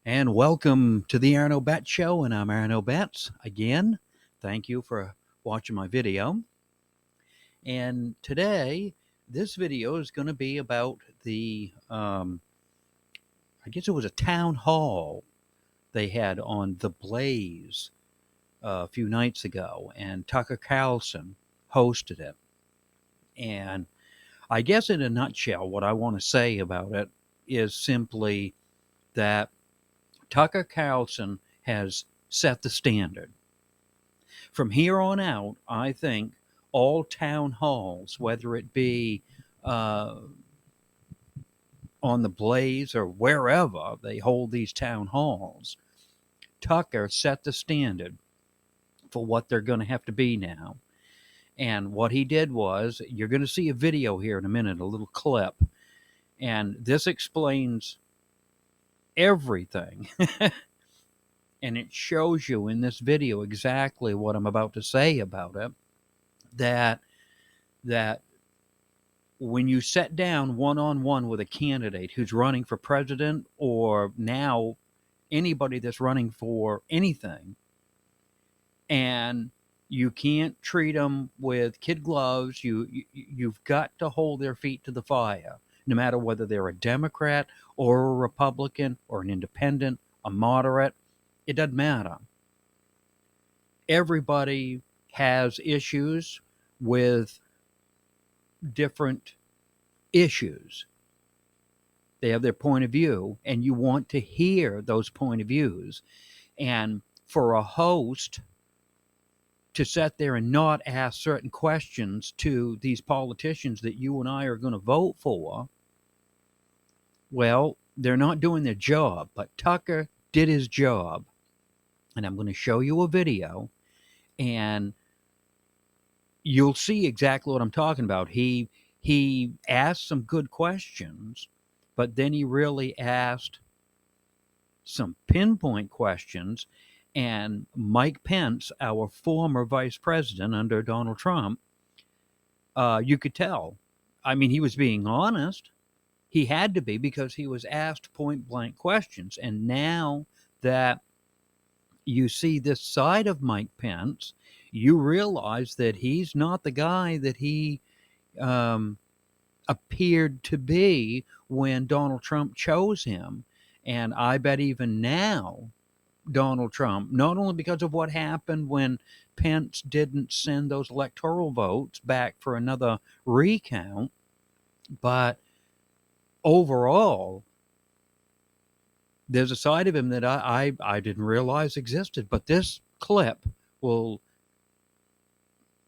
And welcome to the Arno Bet Show, and I'm Arno Betts again. Thank you for watching my video. And today, this video is going to be about I guess it was a town hall they had on The Blaze a few nights ago, and Tucker Carlson hosted it. And I guess in a nutshell, what I want to say about it is simply that Tucker Carlson has set the standard. From here on out, I think all town halls, whether it be uh, on the Blaze or wherever they hold these town halls, Tucker set the standard for what they're going to have to be now. And what he did was, you're going to see a video here in a minute, a little clip, and this explains everything. And it shows you in this video exactly what I'm about to say about it, that when you sit down one-on-one with a candidate who's running for president, or now anybody that's running for anything, and you can't treat them with kid gloves, you've got to hold their feet to the fire, no matter whether they're a Democrat or a Republican or an independent, a moderate. It doesn't matter. Everybody has issues with different issues. They have their point of view, and you want to hear those point of views. And for a host to sit there and not ask certain questions to these politicians that you and I are going to vote for, well, they're not doing their job. But Tucker did his job. And I'm going to show you a video, and you'll see exactly what I'm talking about. He asked some good questions, but then he really asked some pinpoint questions. And Mike Pence, our former vice president under Donald Trump, you could tell. I mean, he was being honest. He had to be, because he was asked point blank questions. And now that you see this side of Mike Pence, you realize that he's not the guy that he appeared to be when Donald Trump chose him. And I bet even now, Donald Trump, not only because of what happened when Pence didn't send those electoral votes back for another recount, but overall, there's a side of him that I didn't realize existed. But this clip will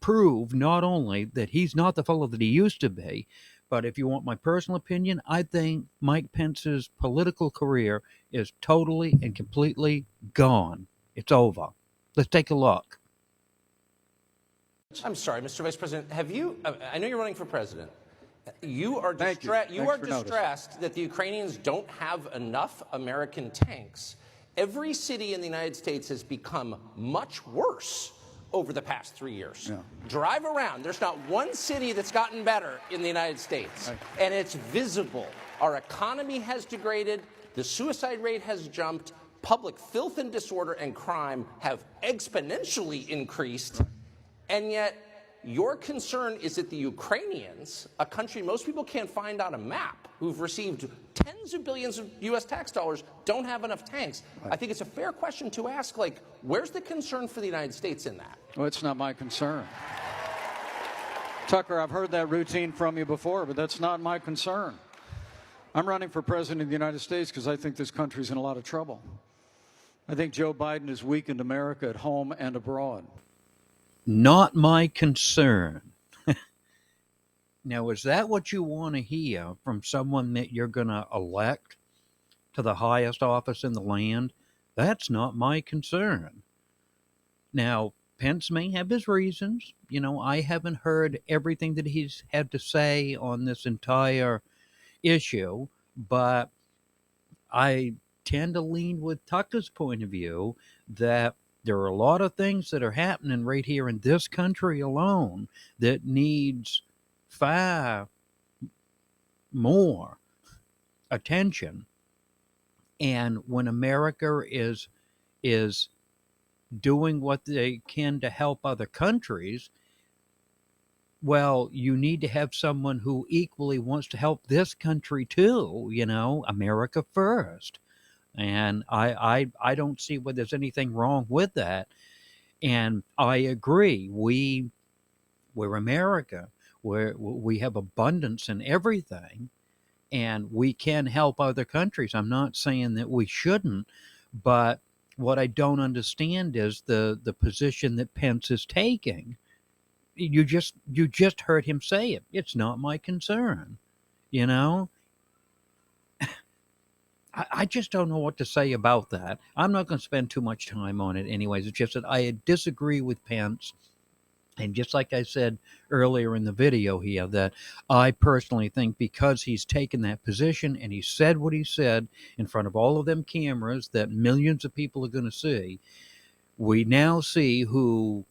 prove not only that he's not the fellow that he used to be, but if you want my personal opinion, I think Mike Pence's political career is totally and completely gone. It's over. Let's take a look. I'm sorry, Mr. Vice President. Have you? I know you're running for president. You are Thank you. distressed that the Ukrainians don't have enough American tanks. Every city in the United States has become much worse over the past 3 years. Yeah. Drive around. There's not one city that's gotten better in the United States. Right. And it's visible. Our economy has degraded. The suicide rate has jumped. Public filth and disorder and crime have exponentially increased. And yet, your concern is that the Ukrainians, a country most people can't find on a map, who've received tens of billions of U.S. tax dollars, don't have enough tanks. Right. I think it's a fair question to ask, like, where's the concern for the United States in that? Well, it's not my concern. Tucker, I've heard that routine from you before, but that's not my concern. I'm running for president of the United States because I think this country's in a lot of trouble. I think Joe Biden has weakened America at home and abroad. Not my concern. Now, is that what you want to hear from someone that you're going to elect to the highest office in the land? That's not my concern. Now, Pence may have his reasons. You know, I haven't heard everything that he's had to say on this entire issue, but I tend to lean with Tucker's point of view that there are a lot of things that are happening right here in this country alone that needs far more attention. And when America is doing what they can to help other countries, well, you need to have someone who equally wants to help this country too, America first. And I don't see where there's anything wrong with that. And I agree. We're America. We have abundance in everything, and we can help other countries. I'm not saying that we shouldn't, but what I don't understand is the position that Pence is taking. You just heard him say it. It's not my concern. You know, I just don't know what to say about that. I'm not going to spend too much time on it, anyways. It's just that I disagree with Pence. And just like I said earlier in the video here, that I personally think because he's taken that position and he said what he said in front of all of them cameras that millions of people are going to see, we now see who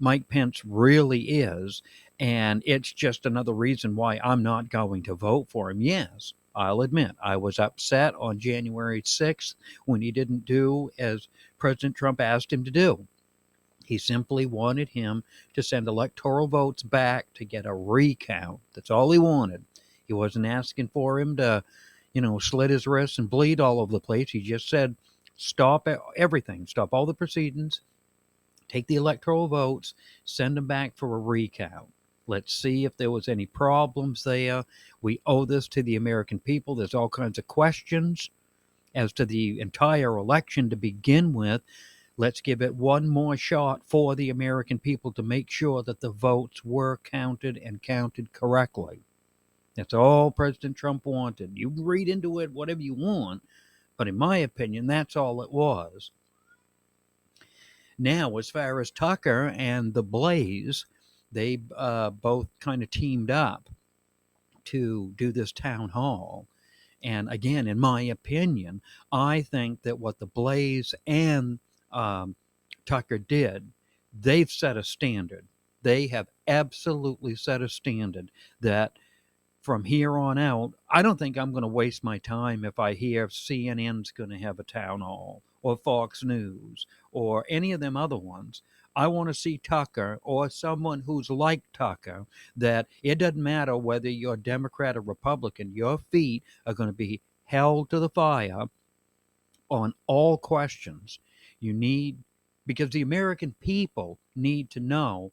Mike Pence really is. And it's just another reason why I'm not going to vote for him. Yes, I'll admit I was upset on January 6th when he didn't do as President Trump asked him to do. He simply wanted him to send electoral votes back to get a recount. That's all he wanted. He wasn't asking for him to, slit his wrists and bleed all over the place. He just said, stop everything, stop all the proceedings, take the electoral votes, send them back for a recount. Let's see if there was any problems there. We owe this to the American people. There's all kinds of questions as to the entire election to begin with. Let's give it one more shot for the American people to make sure that the votes were counted and counted correctly. That's all President Trump wanted. You can read into it whatever you want, but in my opinion, that's all it was. Now, as far as Tucker and the Blaze, they both kind of teamed up to do this town hall. And again, in my opinion, I think that what the Blaze and Tucker did, they've set a standard. They have absolutely set a standard that from here on out, I don't think I'm going to waste my time if I hear CNN's going to have a town hall or Fox News or any of them other ones. I want to see Tucker or someone who's like Tucker, that it doesn't matter whether you're Democrat or Republican, your feet are going to be held to the fire on all questions. You need, because the American people need to know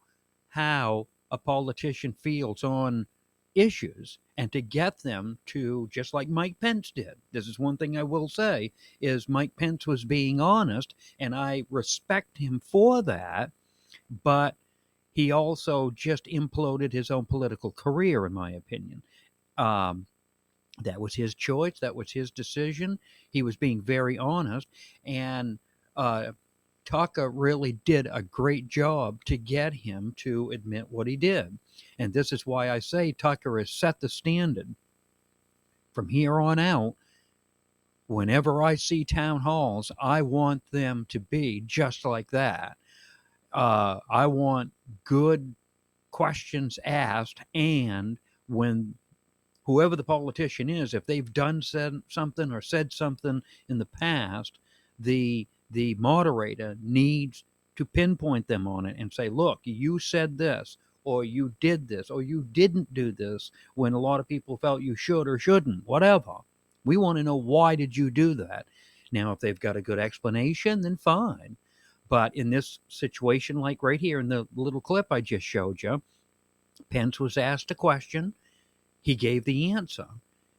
how a politician feels on issues, and to get them to, just like Mike Pence did. This is one thing I will say, is Mike Pence was being honest, and I respect him for that, but he also just imploded his own political career, in my opinion. Um, that was his choice. That was his decision. He was being very honest. And Tucker really did a great job to get him to admit what he did. And this is why I say Tucker has set the standard. From here on out, whenever I see town halls, I want them to be just like that. I want good questions asked, and when whoever the politician is, if they've said something or said something in the past, the moderator needs to pinpoint them on it and say, look, you said this, or you did this, or you didn't do this when a lot of people felt you should or shouldn't, whatever. We want to know, why did you do that? Now, if they've got a good explanation, then fine. But in this situation, like right here in the little clip I just showed you, Pence was asked a question. He gave the answer.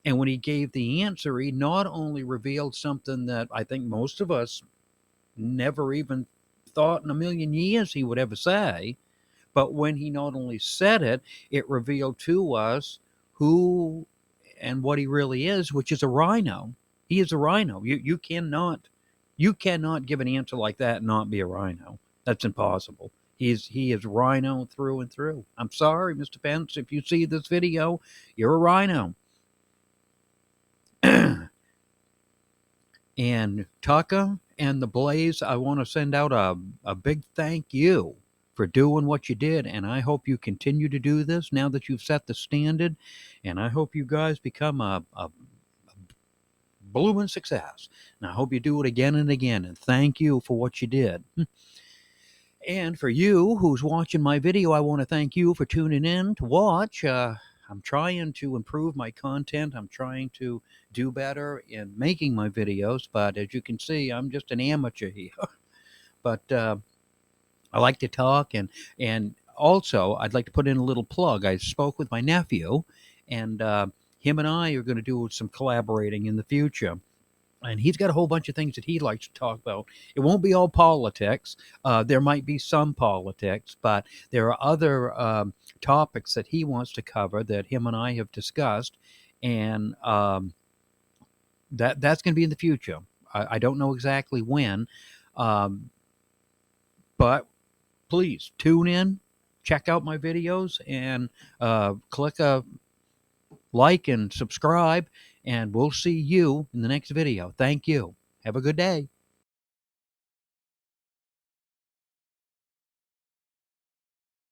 And when he gave the answer, he not only revealed something that I think most of us never even thought in a million years he would ever say, but when he not only said it, it revealed to us who and what he really is, which is a rhino. He is a rhino. You cannot give an answer like that and not be a rhino. That's impossible. He is rhino through and through. I'm sorry, Mr. Pence, if you see this video, you're a rhino. And Tucker and the Blaze, I want to send out a big thank you for doing what you did, and I hope you continue to do this now that you've set the standard, and I hope you guys become a blooming success. And I hope you do it again and again. And thank you for what you did. And for you who's watching my video, I want to thank you for tuning in to watch. I'm trying to improve my content. I'm trying to do better in making my videos. But as you can see, I'm just an amateur here. But I like to talk, and also I'd like to put in a little plug. I spoke with my nephew, and him and I are going to do some collaborating in the future. And he's got a whole bunch of things that he likes to talk about. It won't be all politics. There might be some politics, but there are other topics that he wants to cover that him and I have discussed, and that's going to be in the future. I don't know exactly when, um, but please tune in, check out my videos, and click a like and subscribe, and we'll see you in the next video. Thank you. Have a good day.